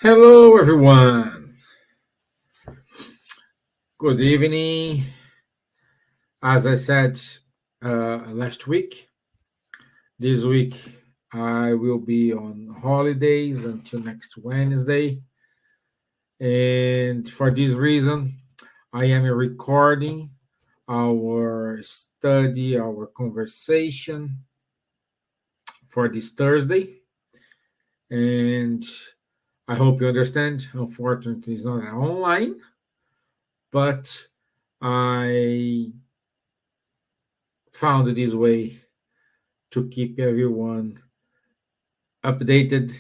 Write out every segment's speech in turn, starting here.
Hello, everyone. Good evening. As I said last week, this week I will be on holidays until next Wednesday. And for this reason, I am recording our study, our conversation for this Thursday. And I hope you understand. Unfortunately, it's not online, but I found this way to keep everyone updated,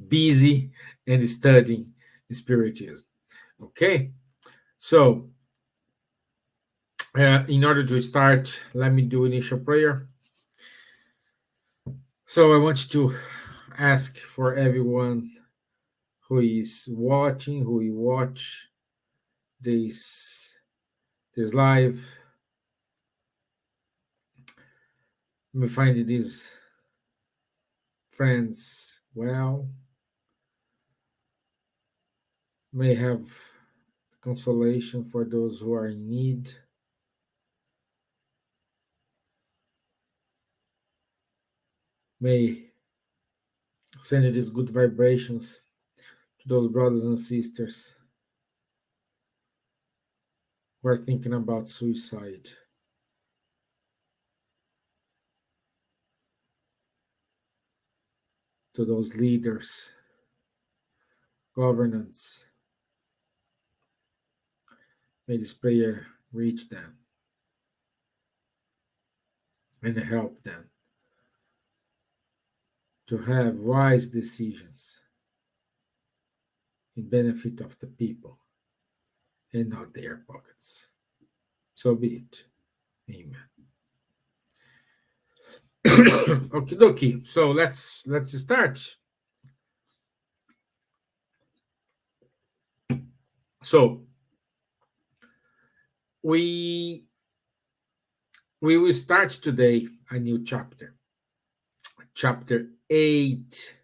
busy, and studying spiritism. Okay, so in order to start, let me do initial prayer. So I want to ask for everyone who is watching, who will watch this live, me find these friends well, may have consolation for those who are in need. May send these good vibrations to those brothers and sisters who are thinking about suicide. To those leaders, governance, may this prayer reach them and help them to have wise decisions in benefit of the people and not their pockets. So be it. Amen. Okie dokie. So let's start. So we will start today a new chapter, chapter 8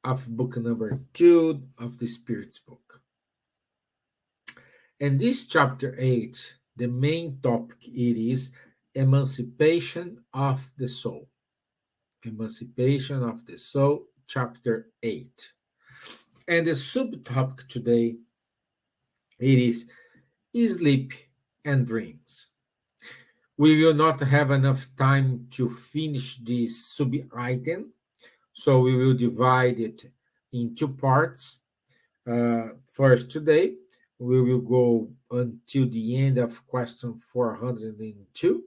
of book number 2 of the Spirit's book. And this chapter 8, the main topic it is emancipation of the soul. Emancipation of the soul, chapter 8. And the subtopic today it is sleep and dreams. We will not have enough time to finish this sub-item, so we will divide it in two parts. First, today, we will go until the end of question 402.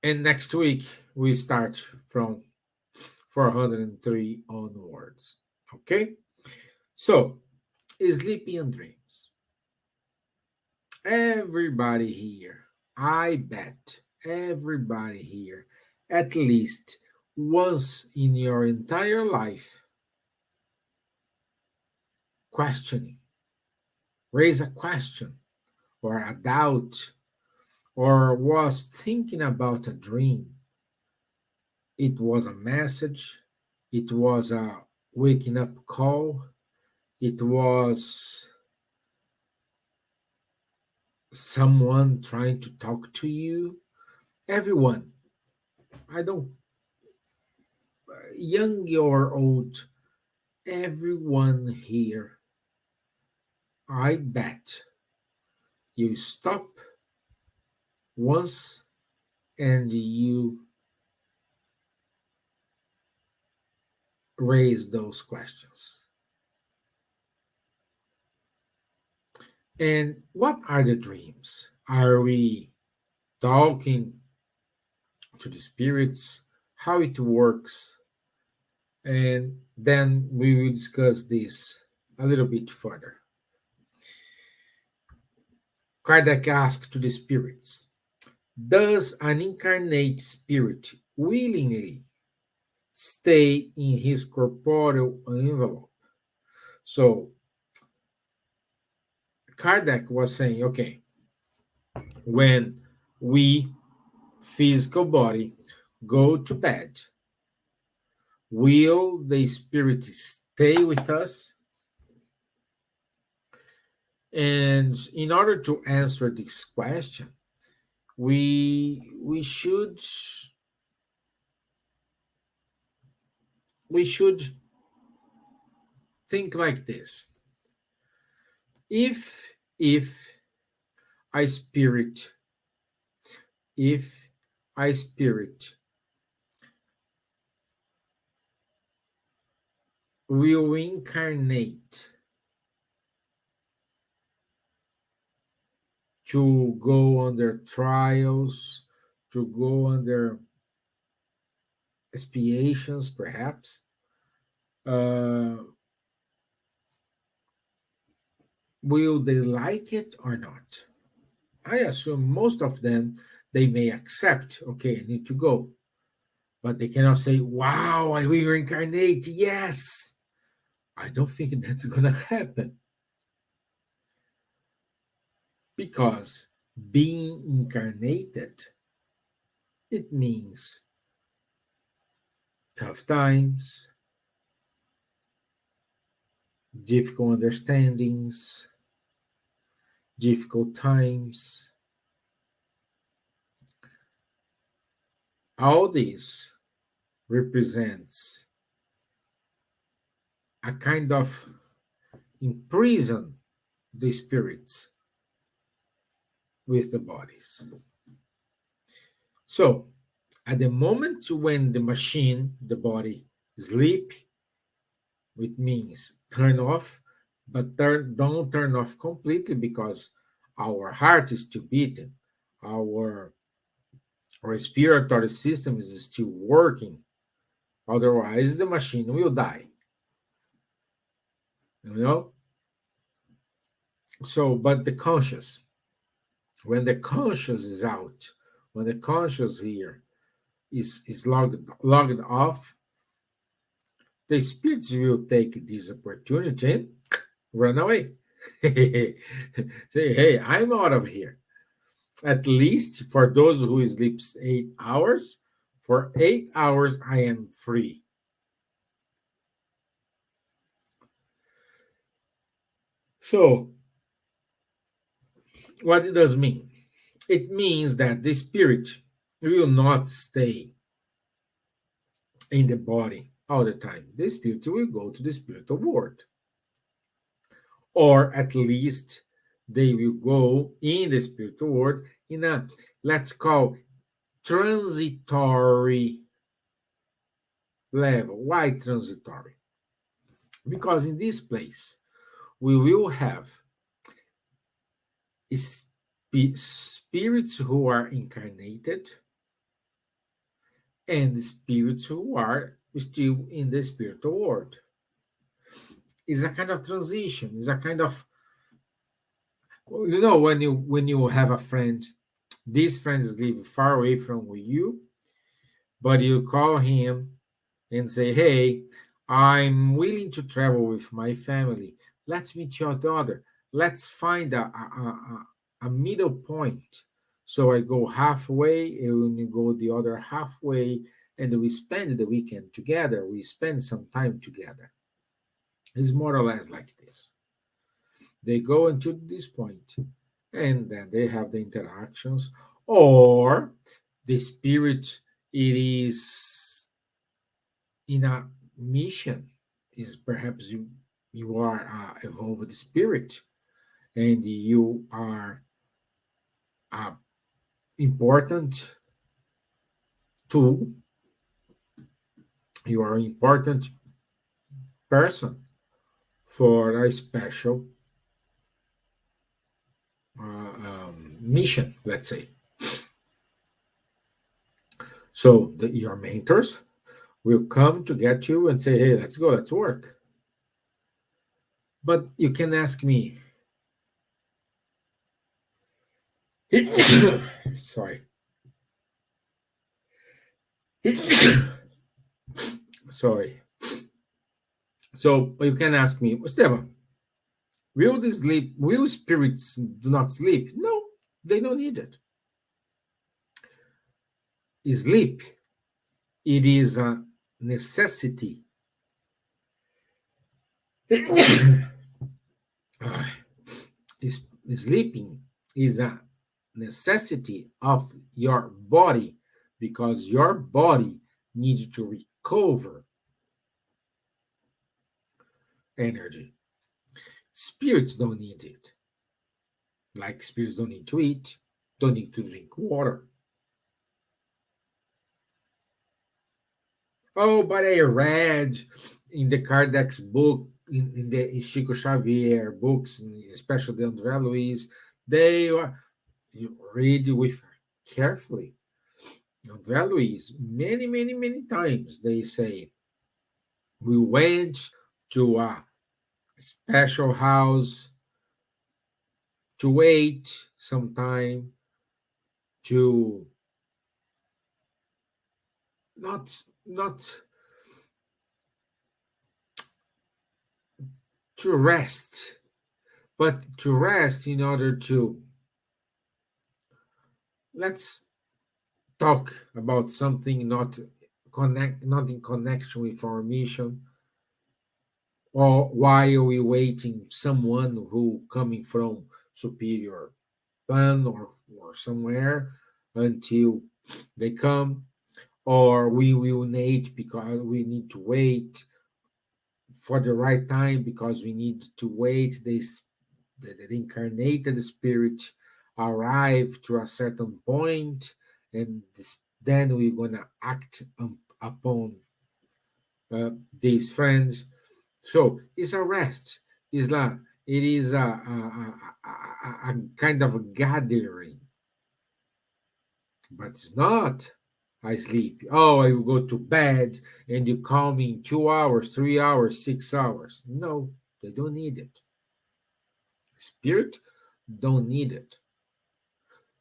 And next week, we start from 403 onwards. Okay? So, sleeping and dreams. Everybody here, I bet everybody here, at least once in your entire life, questioning, raise a question or a doubt, or was thinking about a dream. It was a message, it was a waking up call, it was someone trying to talk to you. Everyone, I don't, young or old, everyone here, I bet you stop once and you raise those questions. And what are the dreams? Are we talking to the spirits? How it works? And then we will discuss this a little bit further. Kardec asked to the spirits, does an incarnate spirit willingly stay in his corporeal envelope? So Kardec was saying, okay, when we physical body go to bed, Will the spirit stay with us? And in order to answer this question, we should think like this. If I spirit, if I spirit will incarnate to go under trials, to go under expiations, perhaps, will they like it or not? I assume most of them, they may accept, okay, I need to go. But they cannot say, wow, I will reincarnate, yes. I don't think that's going to happen. Because being incarnated, it means tough times, difficult understandings, difficult times. All this represents a kind of imprison the spirits with the bodies. So, at the moment when the machine, the body, sleep, which means turn off, but don't turn off completely because our heart is still beating, our respiratory system is still working. Otherwise, the machine will die. You know? So, but the conscious, when the conscious is out, when the conscious here is logged off, the spirits will take this opportunity and run away. Say, hey, I'm out of here. At least for those who sleeps 8 hours, for 8 hours I am free. So, what it does mean? It means that the spirit will not stay in the body all the time. The spirit will go to the spiritual world. Or at least they will go in the spiritual world in a, let's call, transitory level. Why transitory? Because in this place, we will have spirits who are incarnated and spirits who are still in the spiritual world. It's a kind of transition. It's a kind of, when you have a friend, these friends live far away from you, but you call him and say, hey, I'm willing to travel with my family. Let's meet your daughter. Let's find a middle point. So I go halfway, and you go the other halfway, and we spend the weekend together. We spend some time together. It's more or less like this. They go into this point, and then they have the interactions, or the spirit, it is in a mission. Is perhaps you are evolved spirit, and you are a important tool. You are an important person for a special mission, let's say. So your mentors will come to get you and say, hey, let's go, let's work. But you can ask me, sorry. Sorry. So you can ask me, Stevan, will spirits do not sleep? No, they don't need it. Sleep, it is a necessity is sleeping is a necessity of your body because your body needs to recover energy. Spirits don't need it. Like spirits don't need to eat, don't need to drink water. Oh, but I read in the Kardec's book, in the Chico Xavier books, especially the André Luiz, they you read with carefully. André Luiz, many, many, many times they say, we went to a special house to wait some time to not to rest, but to rest in order to let's talk about something not in connection with our mission, or while we waiting someone who coming from superior plan or somewhere until they come, or we will need because we need to wait for the right time because we need to wait this the incarnated spirit arrive to a certain point, and then we're gonna act upon these friends. So it's a rest. It's like it is a kind of a gathering, but it's not. I sleep. Oh, I will go to bed and you call me in 2 hours, 3 hours, 6 hours. No, they don't need it. Spirit don't need it.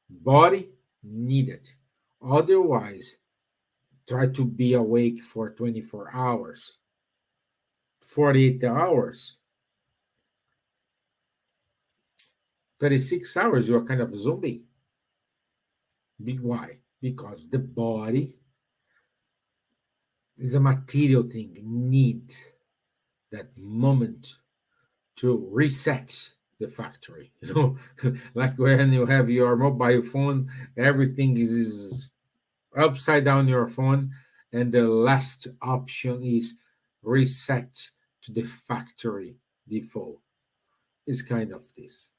Body need it. Otherwise, try to be awake for 24 hours, 48 hours, 36 hours. You're kind of a zombie. Why? Because the body is a material thing, need that moment to reset the factory. Like when you have your mobile phone, everything is upside down your phone, and the last option is reset to the factory default. It's kind of this.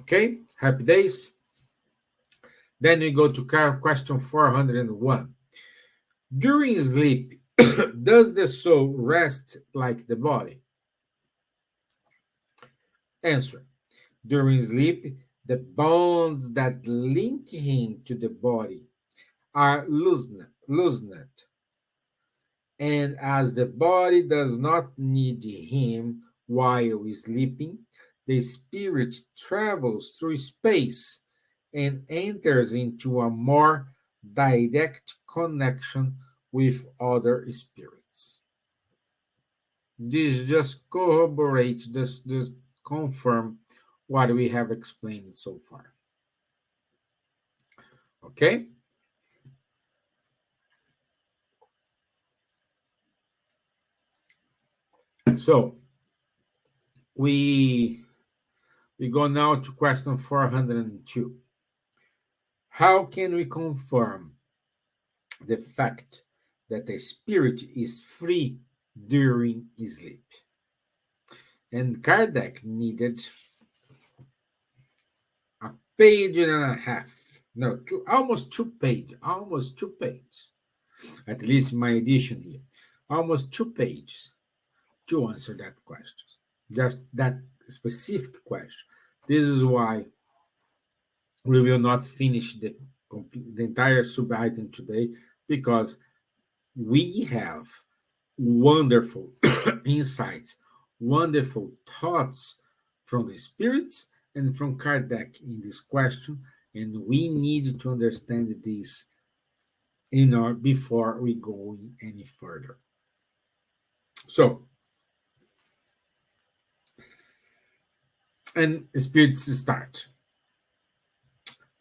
Okay, happy days. Then we go to question 401. During sleep, does the soul rest like the body? Answer. During sleep, the bonds that link him to the body are loosened, and as the body does not need him while sleeping, the spirit travels through space and enters into a more direct connection with other spirits. This just corroborates, this confirm what we have explained so far. Okay? So we go now to question 402. How can we confirm the fact that the spirit is free during sleep? And Kardec needed a page and a half. No, almost 2 pages. Almost 2 pages. At least my edition here. Almost 2 pages to answer that question. Just that specific question. This is why we will not finish the entire sub-item today, because we have wonderful insights, wonderful thoughts from the spirits and from Kardec in this question, and we need to understand this before we go any further. So, and spirits start.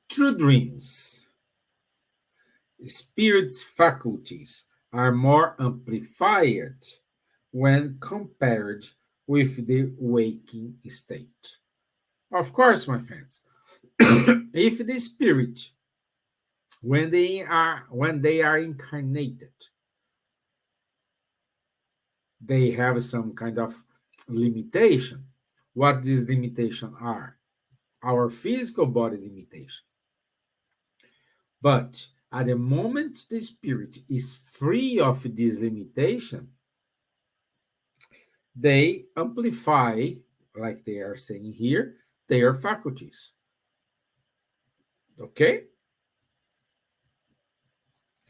Through dreams, spirits' faculties are more amplified when compared with the waking state. Of course, my friends, if the spirit, when they are incarnated, they have some kind of limitation. What these limitations are? Our physical body limitation. But at the moment the spirit is free of this limitation, they amplify, like they are saying here, their faculties. Okay?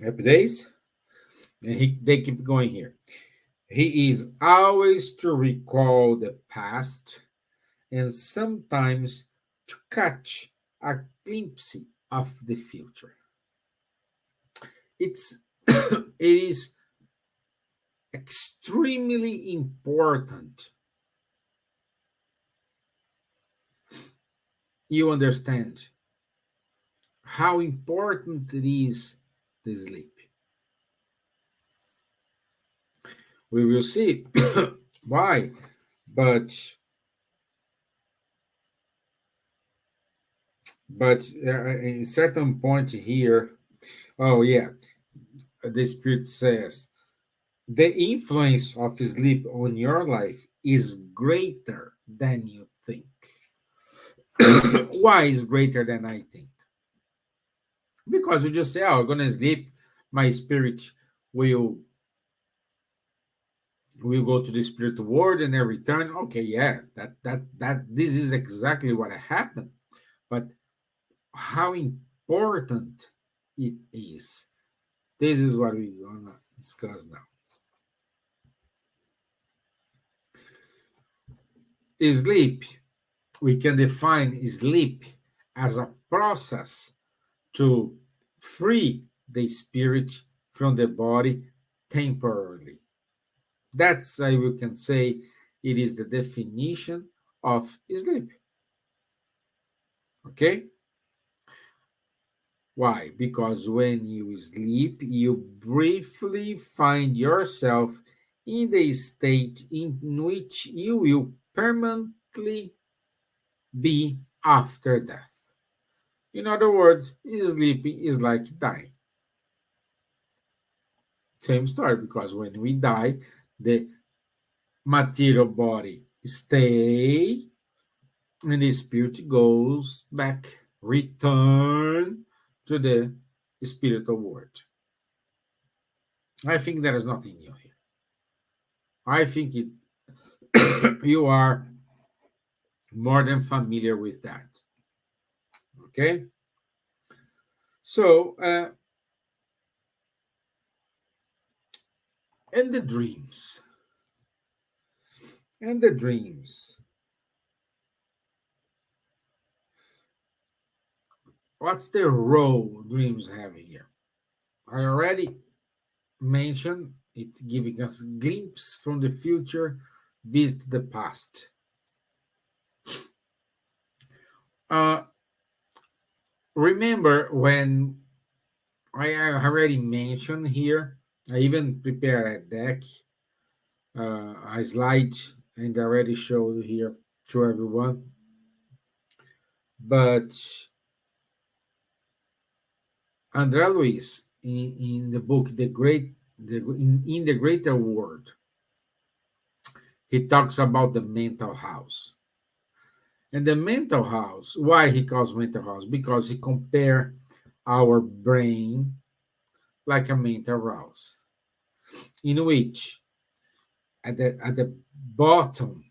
Happy days? And they keep going here. He is always to recall the past and sometimes to catch a glimpse of the future. It's it is extremely important you understand how important it is the sleep. We will see why, but in certain point here, oh yeah, the spirit says the influence of sleep on your life is greater than you think. Why is greater than I think? Because you just say, "Oh, I'm gonna sleep, my spirit will go to the spiritual world and then return." Okay, yeah, that this is exactly what happened. But how important it is. This is what we're gonna discuss now. Sleep, we can define sleep as a process to free the spirit from the body temporarily. That's how we can say it is the definition of sleep. Okay? Why? Because when you sleep, you briefly find yourself in the state in which you will permanently be after death. In other words, sleeping is like dying. Same story, because when we die, the material body stay and the spirit goes back, return to the spiritual world. I think there is nothing new here. I think you are more than familiar with that. Okay? So, and the dreams. And the dreams. What's the role dreams have here? I already mentioned it, giving us a glimpse from the future, visit the past. Uh, Remember when I already mentioned here, I even prepared a deck, a slide, and already showed here to everyone. But André Luiz, in the book in the Greater World, he talks about the mental house. And the mental house, why he calls mental house? Because he compare our brain like a mental house, in which at the bottom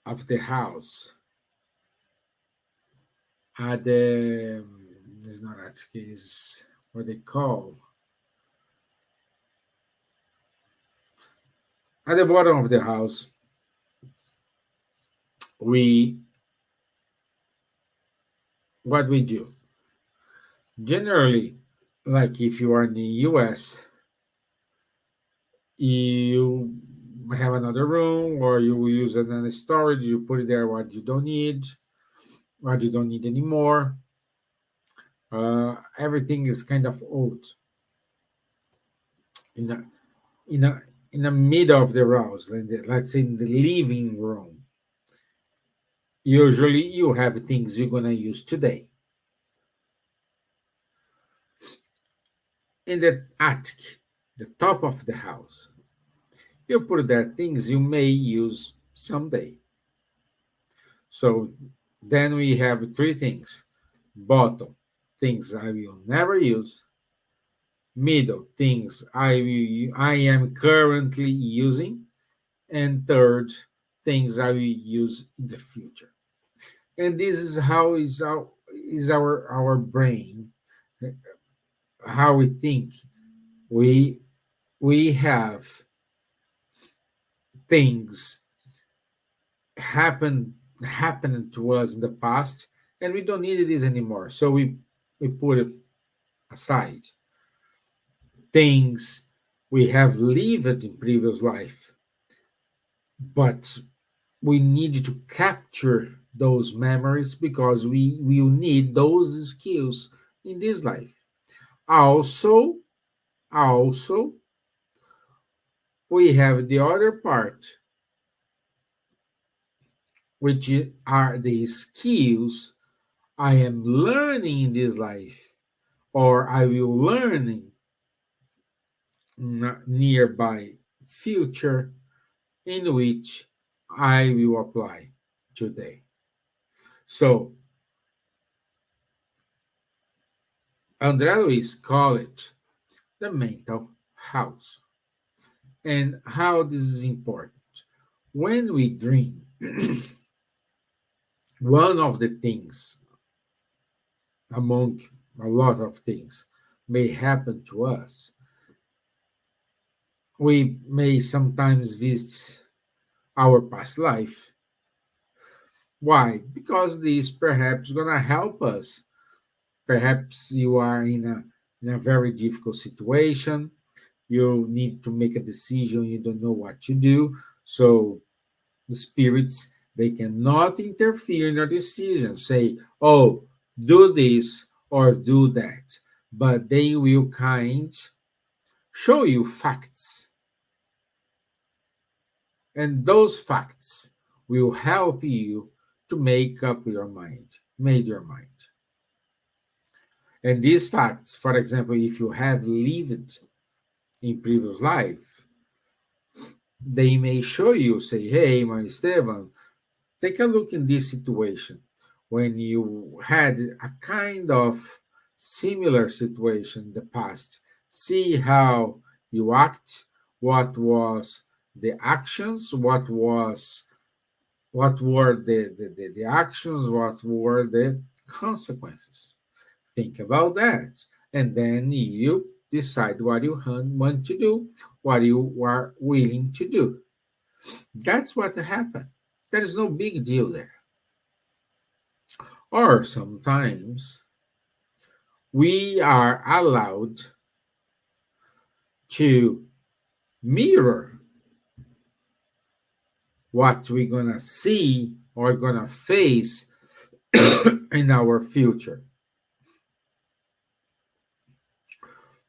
of the house, at the it's not that case what they call at the bottom of the house, we what we do generally, like if you are in the US, you have another room or you will use it as storage, you put it there what you don't need anymore. Everything is kind of old. In a, in a, in the middle of the house, let's say in the living room, usually you have things you're gonna use today. In the attic, the top of the house, you put there things you may use someday. So then we have three things: bottom, things I will never use; middle, things I am currently using; and third, things I will use in the future. And this is how is our brain, how we think. We we have things happened to us in the past, and we don't need this anymore. So we put it aside. Things we have lived in previous life, but we need to capture those memories because we will need those skills in this life. Also, we have the other part, which are the skills I am learning in this life, or I will learn in nearby future, in which I will apply today. So André Luiz called it the mental house. And how this is important. When we dream, one of the things, among a lot of things, may happen to us. We may sometimes visit our past life. Why? Because this perhaps gonna help us. Perhaps you are in a very difficult situation. You need to make a decision. You don't know what to do. So the spirits, they cannot interfere in your decision. Say, oh, do this or do that. But they will show you facts, and those facts will help you to make up your mind, made your mind. And these facts, for example, if you have lived in previous life, they may show you, say, hey, my Stevan, take a look in this situation when you had a kind of similar situation in the past. See how you act, what was the actions, what were the actions, what were the consequences. Think about that. And then you decide what you want to do, what you are willing to do. That's what happened. There is no big deal there. Or sometimes we are allowed to mirror what we're gonna see or gonna face in our future.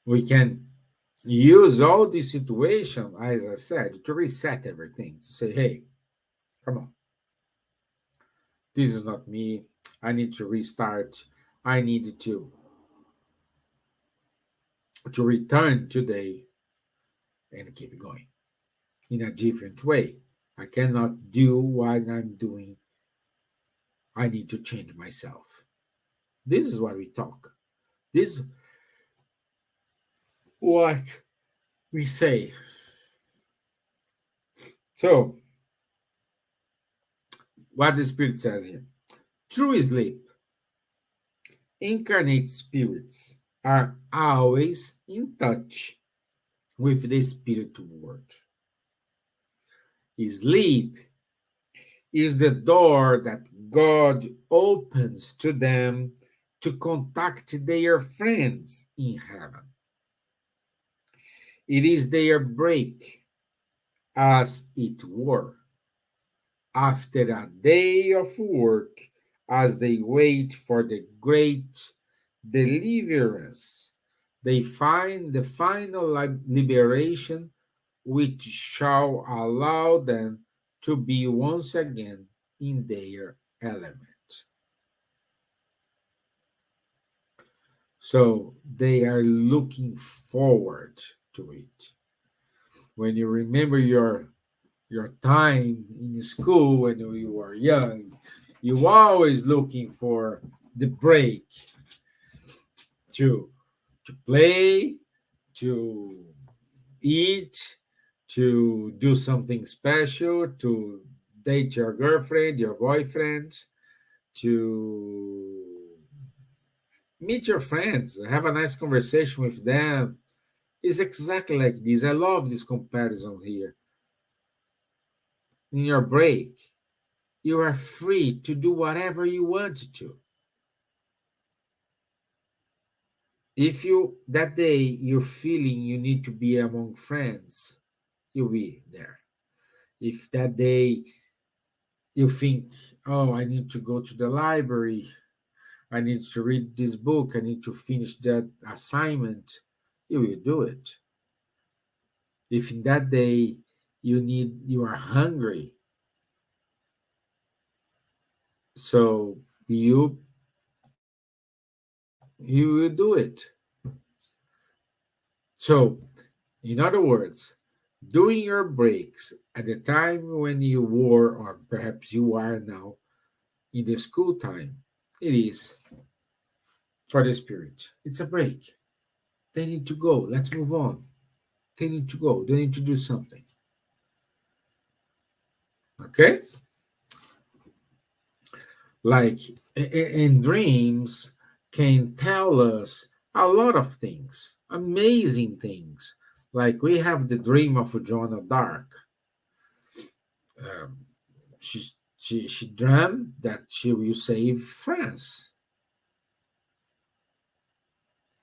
We can use all this situation, as I said, to reset everything, to say, hey, come on, this is not me. I need to restart. I need to return today and keep going in a different way. I cannot do what I'm doing. I need to change myself. This is what we talk. This is what we say. So, what the Spirit says here: through sleep, incarnate spirits are always in touch with the spiritual world. Sleep is the door that God opens to them to contact their friends in heaven. It is their break, as it were, after a day of work, as they wait for the great deliverance. They find the final liberation, which shall allow them to be once again in their element. So they are looking forward to it. When you remember your time in school when you were young, you were always looking for the break to play, to eat, to do something special, to date your girlfriend, your boyfriend, to meet your friends, have a nice conversation with them. It's exactly like this. I love this comparison here. In your break, you are free to do whatever you want to. If you that day you're feeling you need to be among friends, you'll be there. If that day you think, oh, I need to go to the library, I need to read this book, I need to finish that assignment, you will do it. If in that day you are hungry, so you will do it. So, in other words, during your breaks, at the time when you were, or perhaps you are now, in the school time, it is for the spirit. It's a break. They need to go. Let's move on. They need to go. They need to do something. Okay? Like in dreams, can tell us a lot of things, amazing things. Like we have the dream of Joan of Dark. Um, she dreamt that she will save France,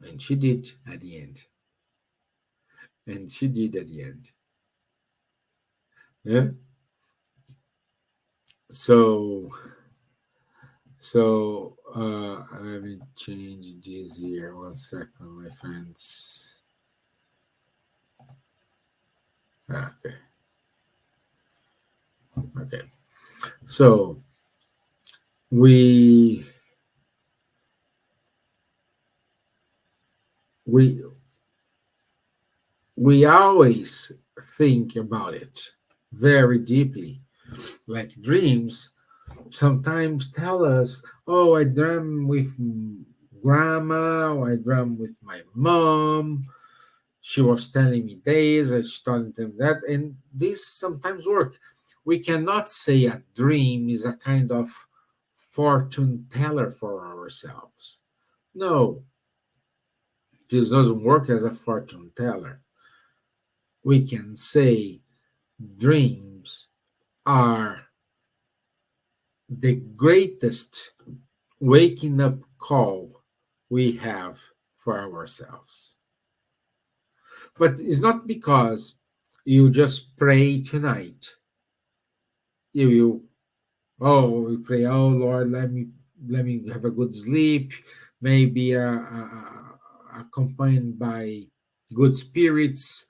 and she did at the end. And she did at the end. Yeah. So let me change this here. 1 second, my friends. Okay. Okay. So we we we always think about it very deeply. Like dreams sometimes tell us, oh, I dream with grandma, or I dream with my mom. She was telling me this, I was telling them that, and this sometimes work. We cannot say a dream is a kind of fortune teller for ourselves. No, this doesn't work as a fortune teller. We can say dreams are the greatest waking up call we have for ourselves. But it's not because you just pray tonight. You oh, we pray, oh Lord, let me have a good sleep, maybe accompanied by good spirits,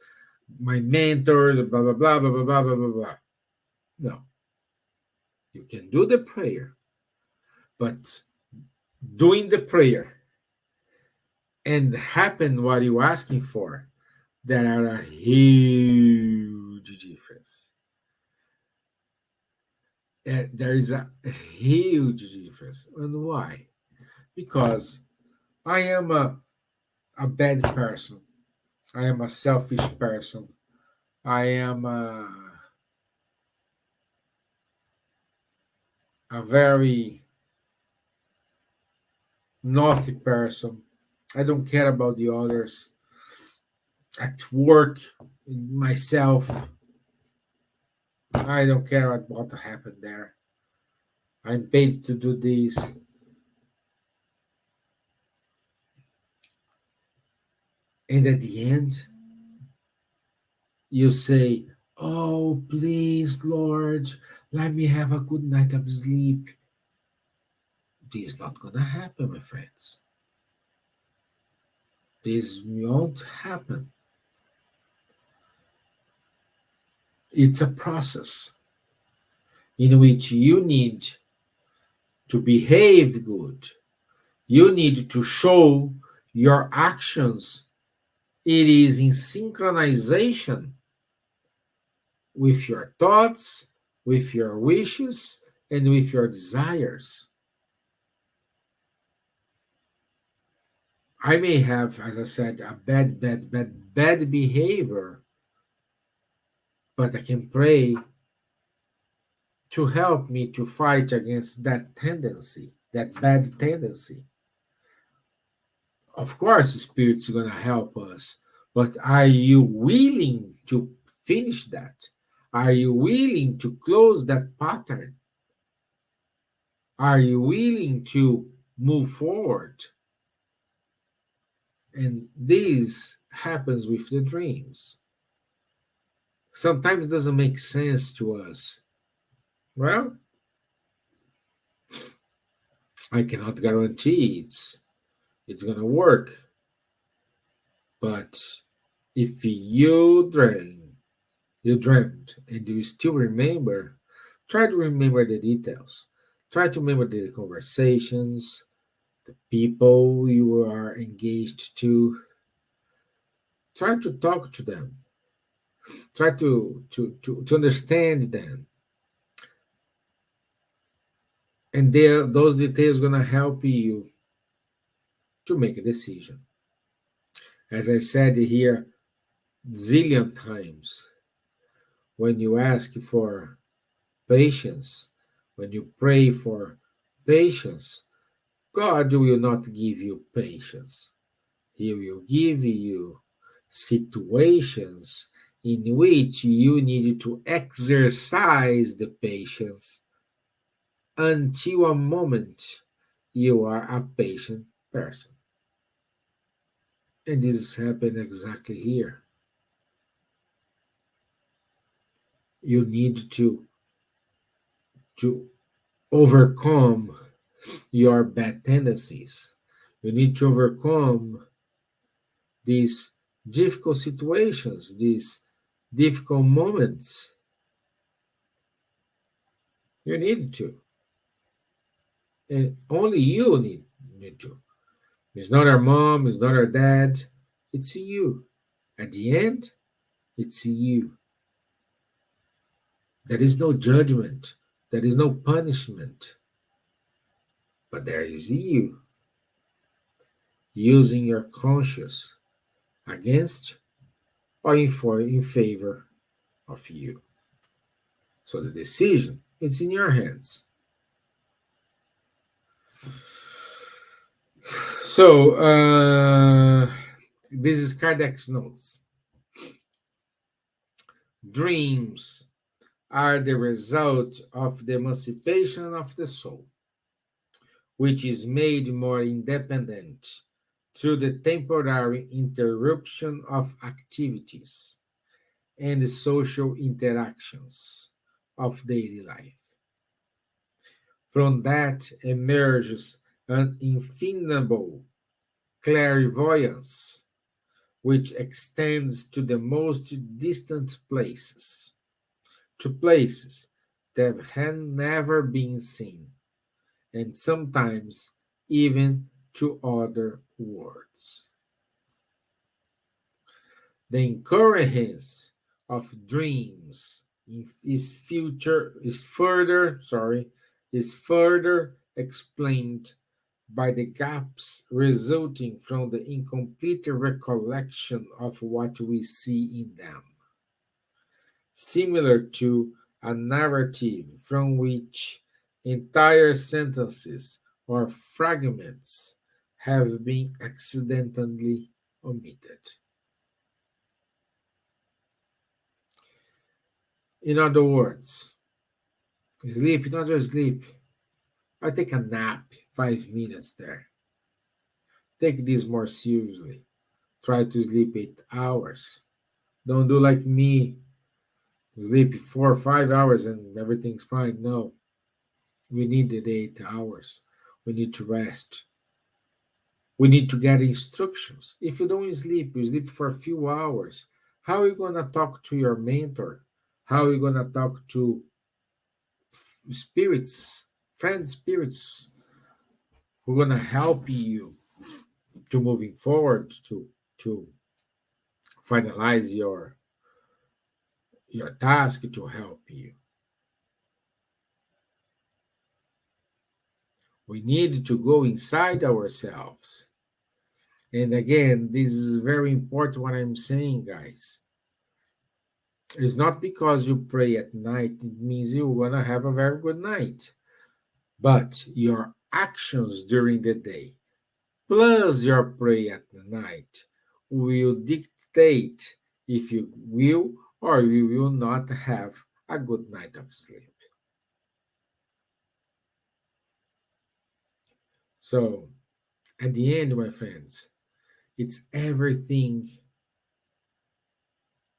my mentors, blah blah blah blah blah blah blah blah blah. No, you can do the prayer, but doing the prayer and happen what you're asking for, there are a huge difference. There is a huge difference. And why? Because I am a bad person. I am a selfish person. I am a very naughty person. I don't care about the others. At work, myself, I don't care what happened there. I'm paid to do this. And at the end, you say, oh, please, Lord, let me have a good night of sleep. This is not going to happen, my friends. This won't happen. It's a process in which you need to behave good. You need to show your actions. It is in synchronization with your thoughts, with your wishes, and with your desires. I may have, as I said, a bad behavior, but I can pray to help me to fight against that tendency, that bad tendency. Of course, the Spirit's going to help us, but are you willing to finish that? Are you willing to close that pattern? Are you willing to move forward? And this happens with the dreams. Sometimes it doesn't make sense to us. Well, I cannot guarantee it's going to work. But if you dreamt and you still remember, try to remember the details. Try to remember the conversations, the people you are engaged to. Try to talk to them. Try to understand them. And those details are going to help you to make a decision. As I said here zillion times, when you ask for patience, when you pray for patience, God will not give you patience. He will give you situations in which you need to exercise the patience until a moment you are a patient person. And this is happening exactly here. You need to overcome your bad tendencies. You need to overcome these difficult situations, these difficult moments. You need to. And only you need to. It's not our mom, it's not our dad, it's you. At the end, it's you. There is no judgment, there is no punishment, but there is you using your conscience against or in favor of you. So the decision, it's in your hands. So this is Kardec's notes. Dreams are the result of the emancipation of the soul, which is made more independent through the temporary interruption of activities and the social interactions of daily life. From that emerges an infinable clairvoyance which extends to the most distant places, to places that have never been seen, and sometimes even to other worlds. The incoherence of dreams is further explained by the gaps resulting from the incomplete recollection of what we see in them, similar to a narrative from which entire sentences or fragments have been accidentally omitted. In other words, sleep, not just sleep. I take a nap, 5 minutes there. Take this more seriously. Try to sleep 8 hours. Don't do like me, sleep 4 or 5 hours and everything's fine. No, we need the 8 hours. We need to rest. We need to get instructions. If you don't sleep, you sleep for a few hours. How are you going to talk to your mentor? How are you going to talk to spirits, friend spirits, who are going to help you to moving forward to finalize your task, to help you? We need to go inside ourselves. And again, this is very important what I'm saying, guys. It's not because you pray at night, it means you're going to have a very good night. But your actions during the day, plus your prayer at the night, will dictate if you will or you will not have a good night of sleep. So, at the end, my friends, it's everything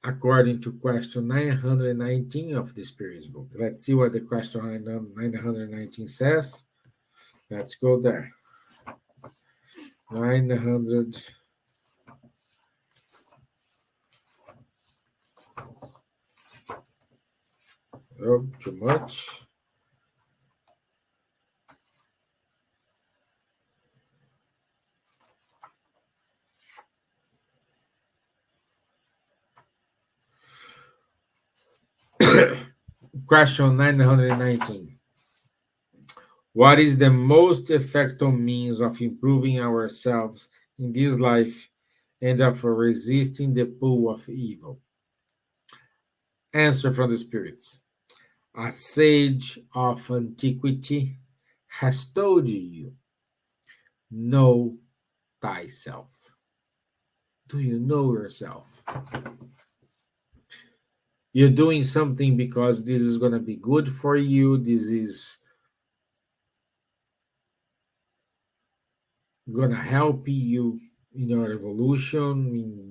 according to question 919 of the Spirit's book. Let's see what the question 919 says. Let's go there. 900. Oh, too much. Question 919. What is the most effective means of improving ourselves in this life and of resisting the pull of evil? Answer from the spirits. A sage of antiquity has told you, know thyself. Do you know yourself? You're doing something because this is going to be good for you. This is going to help you in your evolution,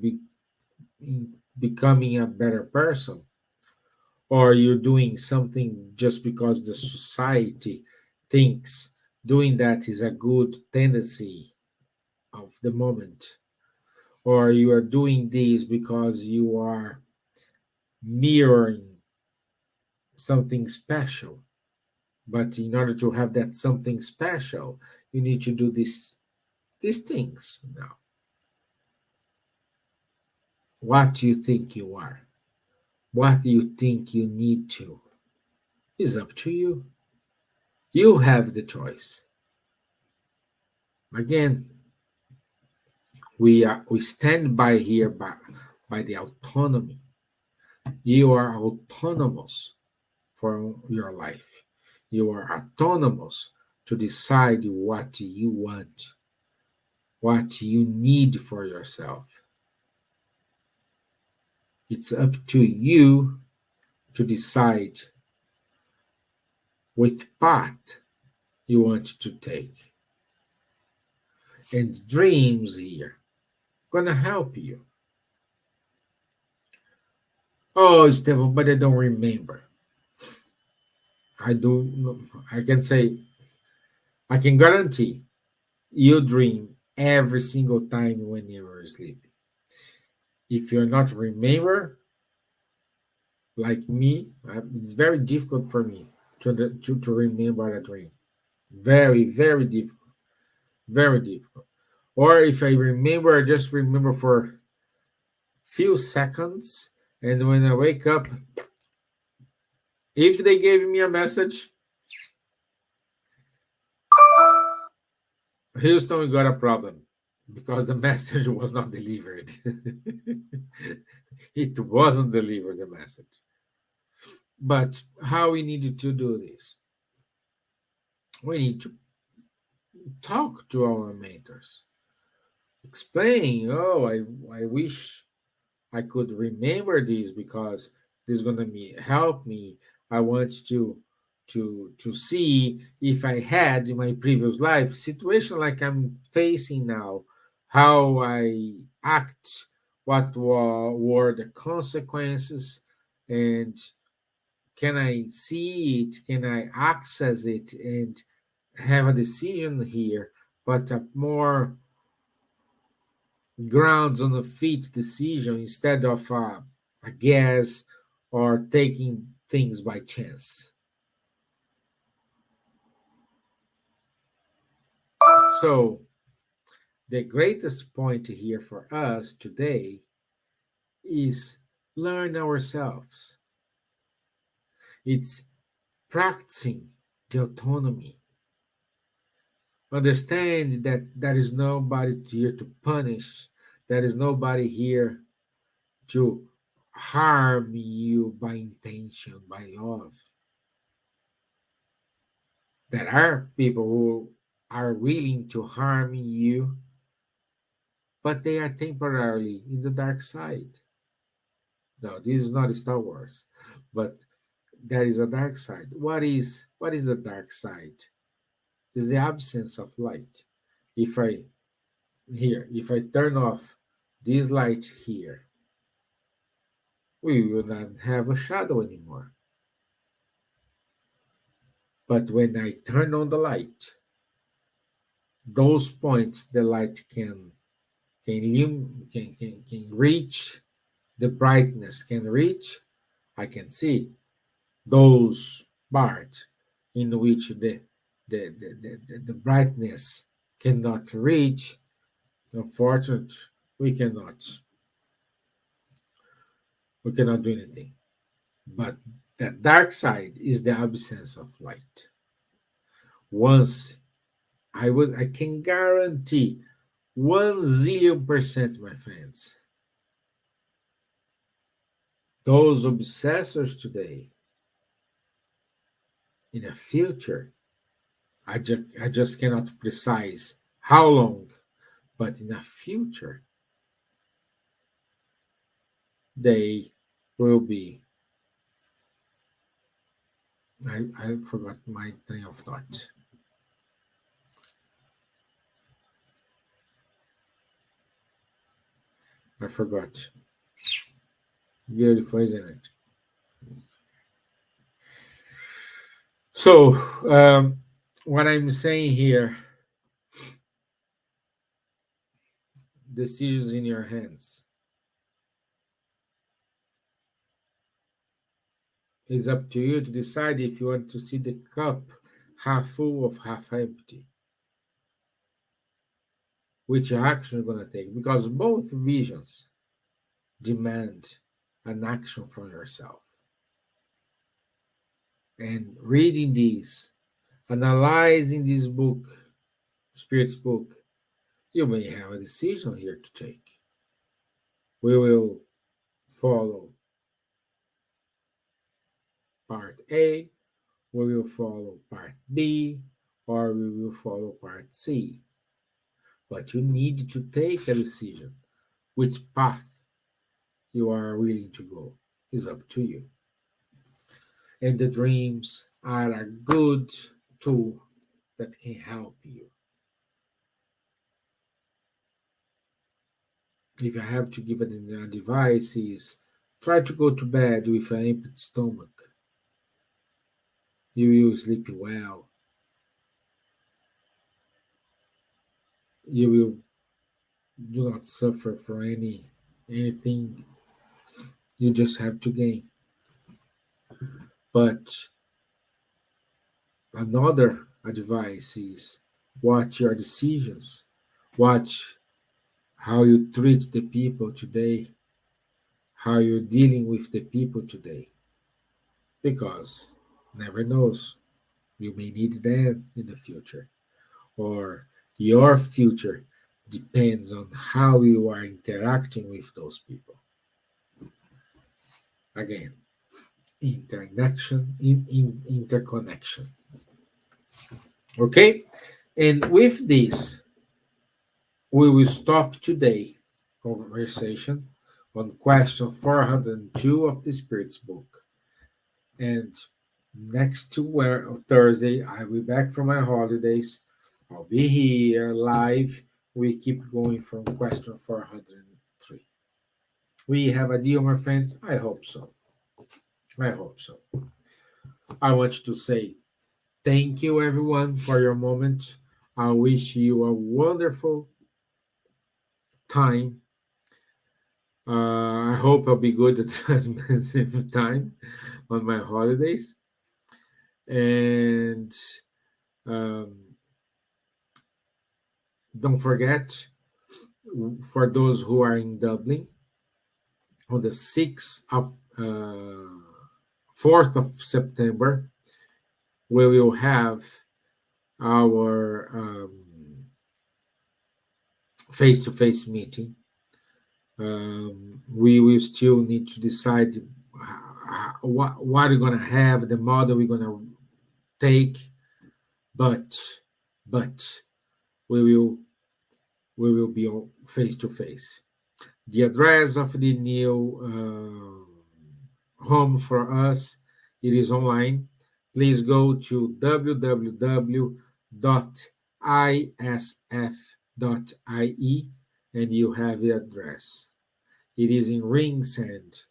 in becoming a better person. Or you're doing something just because the society thinks doing that is a good tendency of the moment. Or you are doing this because you are mirroring something special. But in order to have that something special, you need to do these things now. What do you think you are? What do you think you need to? Is up to you. You have the choice. Again, we stand by here by the autonomy. You are autonomous for your life. You are autonomous to decide what you want, what you need for yourself. It's up to you to decide which path you want to take. And dreams here gonna help you. Oh, Stevan, but I don't remember. I do. I can say, I can guarantee you dream every single time when you're sleeping. If you're not remember, like me, it's very difficult for me to remember a dream. Very, very difficult. Very difficult. Or if I remember, I just remember for few seconds, and when I wake up, if they gave me a message, Houston, we got a problem because the message was not delivered. It wasn't delivered, the message. But how we needed to do this? We need to talk to our mentors, explain, oh, I wish I could remember this because this is gonna help me. I want to see if I had in my previous life situation like I'm facing now, how I act, what were the consequences, and can I see it? Can I access it and have a decision here? But a more grounds on a feet decision instead of a guess or taking things by chance. So, the greatest point here for us today is learn ourselves. It's practicing the autonomy. Understand that there is nobody here to punish, there is nobody here to harm you by intention, by love. There are people who are willing to harm you, but they are temporarily in the dark side. No, this is not Star Wars, but there is a dark side. What is the dark side? It's the absence of light. If I turn off this light here, we will not have a shadow anymore. But when I turn on the light, those points the light can reach, the brightness can reach, I can see those parts in which the brightness cannot reach. Unfortunately, we cannot we cannot do anything. But the dark side is the absence of light. Once I can guarantee 1 zillion%, my friends, those obsessors today, in the future, I just cannot precise how long, but in the future, they will be. I forgot my train of thought. I forgot. Beautiful, isn't it? So, what I'm saying here, decisions in your hands. It's up to you to decide if you want to see the cup half full or half empty. Which action you're going to take? Because both visions demand an action from yourself. And reading this, analyzing this book, Spirit's book, you may have a decision here to take. We will follow part A, we will follow part B, or we will follow part C. But you need to take a decision. Which path you are willing to go is up to you. And the dreams are a good tool that can help you. If I have to give it an advice, is try to go to bed with an empty stomach. You will sleep well. You will do not suffer for anything. You just have to gain. But another advice is watch your decisions. Watch how you treat the people today, how you're dealing with the people today. Because never knows, you may need them in the future, or your future depends on how you are interacting with those people. Again, interconnection. Okay? And with this, we will stop today conversation on question 402 of the Spirit's book. And next Thursday, I'll be back from my holidays. I'll be here live. We keep going from question 403. We have a deal, my friends? I hope so. I hope so. I want to say thank you, everyone, for your moment. I wish you a wonderful time. I hope I'll be good at transmitting time on my holidays. And um, don't forget, for those who are in Dublin, on the 4th of September, we will have our face-to-face meeting. We will still need to decide what we're going to have, the model we're going to take, but we will be on face-to-face. The address of the new home for us, it is online. Please go to www.isf.ie and you have the address. It is in Ringsend.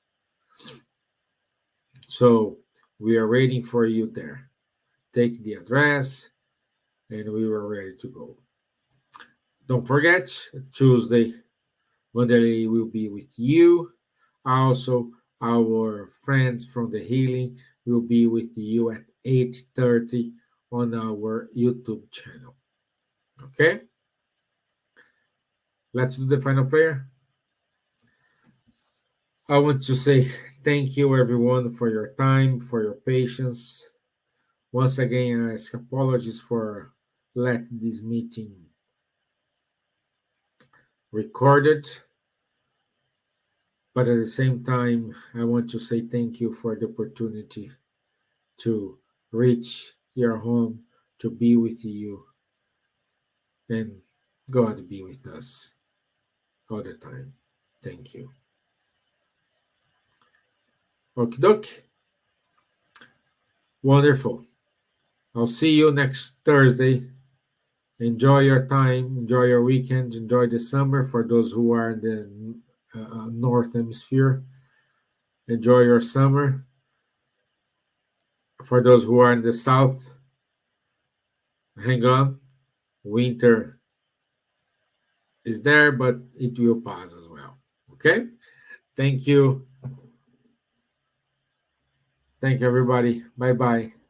So we are waiting for you there. Take the address and we were ready to go. Don't forget, Tuesday, Monday will be with you. Also, our friends from the healing will be with you at 8:30 on our YouTube channel. Okay? Let's do the final prayer. I want to say thank you, everyone, for your time, for your patience. Once again, I ask apologies for letting this meeting recorded. But at the same time, I want to say thank you for the opportunity to reach your home, to be with you, and God be with us all the time. Thank you. Okie dokie. Wonderful. I'll see you next Thursday. Enjoy your time, enjoy your weekend, enjoy the summer for those who are in the North Hemisphere. Enjoy your summer. For those who are in the South, hang on. Winter is there, but it will pass as well. Okay? Thank you. Thank you, everybody. Bye bye.